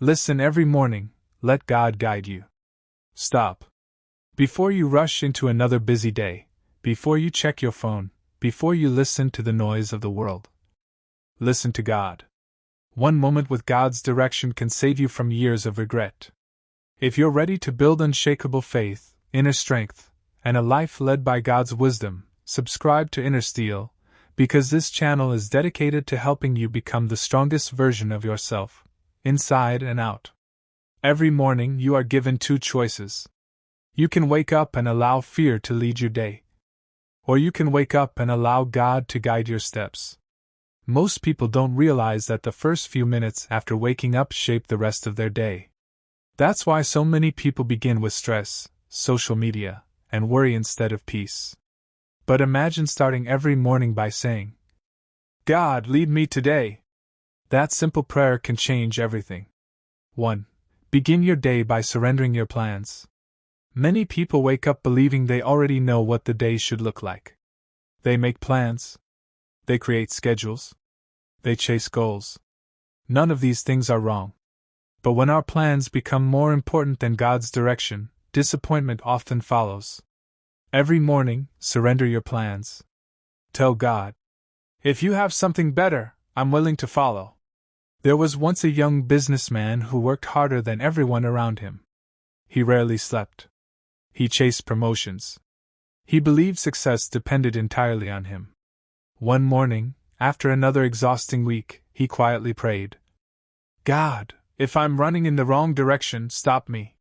Listen every morning, let God guide you. Stop. Before you rush into another busy day, before you check your phone, before you listen to the noise of the world. Listen to God. One moment with God's direction can save you from years of regret. If you're ready to build unshakable faith, inner strength, and a life led by God's wisdom, subscribe to Inner Steel, because this channel is dedicated to helping you become the strongest version of yourself, inside and out. Every morning you are given two choices. You can wake up and allow fear to lead your day. Or you can wake up and allow God to guide your steps. Most people don't realize that the first few minutes after waking up shape the rest of their day. That's why so many people begin with stress, social media, and worry instead of peace. But imagine starting every morning by saying, "God, lead me today." That simple prayer can change everything. 1. Begin your day by surrendering your plans. Many people wake up believing they already know what the day should look like. They make plans. They create schedules. They chase goals. None of these things are wrong. But when our plans become more important than God's direction, disappointment often follows. Every morning, surrender your plans. Tell God, "If you have something better, I'm willing to follow." There was once a young businessman who worked harder than everyone around him. He rarely slept. He chased promotions. He believed success depended entirely on him. One morning, after another exhausting week, he quietly prayed, "God, if I'm running in the wrong direction, stop me."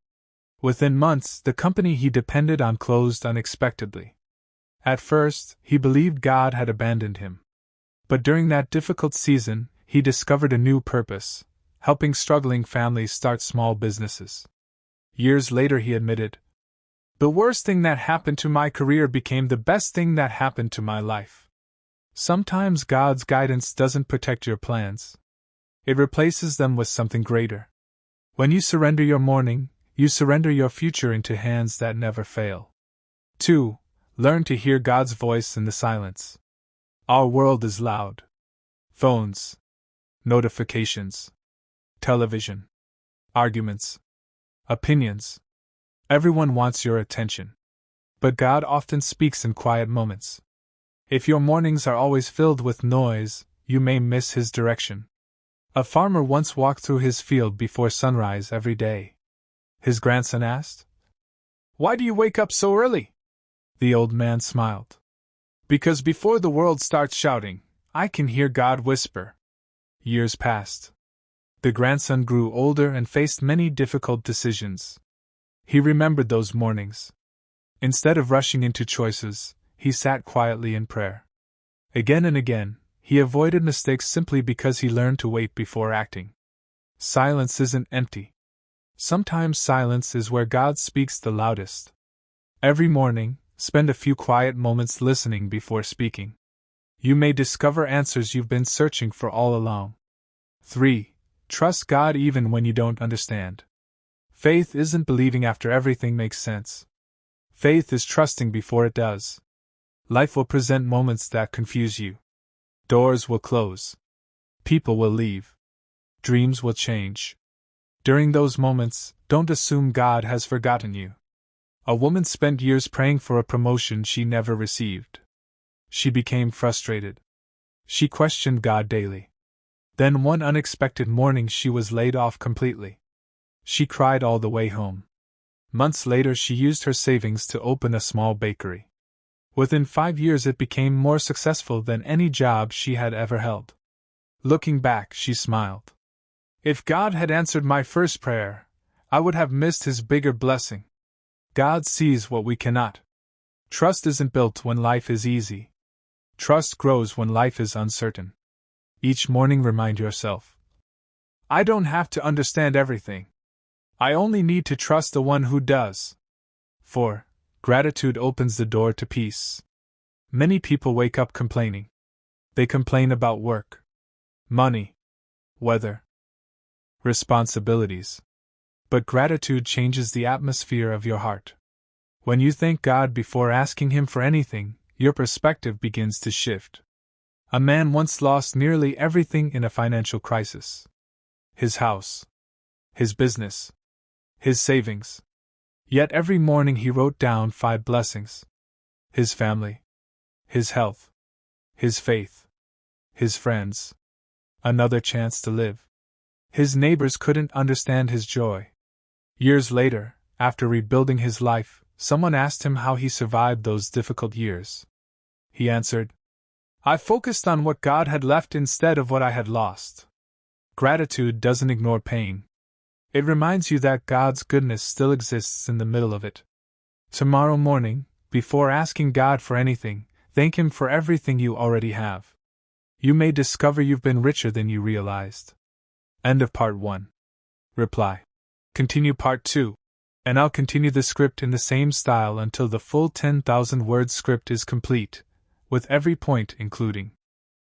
Within months, the company he depended on closed unexpectedly. At first, he believed God had abandoned him. But during that difficult season, he discovered a new purpose: helping struggling families start small businesses. Years later, he admitted, "The worst thing that happened to my career became the best thing that happened to my life." Sometimes God's guidance doesn't protect your plans. It replaces them with something greater. When you surrender your morning, you surrender your future into hands that never fail. 2. Learn to hear God's voice in the silence. Our world is loud. Phones, notifications, television, arguments, opinions. Everyone wants your attention. But God often speaks in quiet moments. If your mornings are always filled with noise, you may miss His direction. A farmer once walked through his field before sunrise every day. His grandson asked, "Why do you wake up so early?" The old man smiled. "Because before the world starts shouting, I can hear God whisper." Years passed. The grandson grew older and faced many difficult decisions. He remembered those mornings. Instead of rushing into choices, he sat quietly in prayer. Again and again, he avoided mistakes simply because he learned to wait before acting. Silence isn't empty. Sometimes silence is where God speaks the loudest. Every morning, spend a few quiet moments listening before speaking. You may discover answers you've been searching for all along. 3. Trust God even when you don't understand. Faith isn't believing after everything makes sense. Faith is trusting before it does. Life will present moments that confuse you. Doors will close. People will leave. Dreams will change. During those moments, don't assume God has forgotten you. A woman spent years praying for a promotion she never received. She became frustrated. She questioned God daily. Then one unexpected morning she was laid off completely. She cried all the way home. Months later she used her savings to open a small bakery. Within 5 years it became more successful than any job she had ever held. Looking back, she smiled. "If God had answered my first prayer, I would have missed His bigger blessing." God sees what we cannot. Trust isn't built when life is easy. Trust grows when life is uncertain. Each morning remind yourself, "I don't have to understand everything. I only need to trust the one who does." 4. Gratitude opens the door to peace. Many people wake up complaining. They complain about work, money, weather, responsibilities. But gratitude changes the atmosphere of your heart. When you thank God before asking Him for anything, your perspective begins to shift. A man once lost nearly everything in a financial crisis. His house, his business, his savings. Yet every morning he wrote down 5 blessings: his family, his health, his faith, his friends, another chance to live. His neighbors couldn't understand his joy. Years later, after rebuilding his life, someone asked him how he survived those difficult years. He answered, "I focused on what God had left instead of what I had lost." Gratitude doesn't ignore pain. It reminds you that God's goodness still exists in the middle of it. Tomorrow morning, before asking God for anything, thank Him for everything you already have. You may discover you've been richer than you realized. End of part 1. Reply. Continue part 2. And I'll continue the script in the same style until the full 10,000 word script is complete, with every point including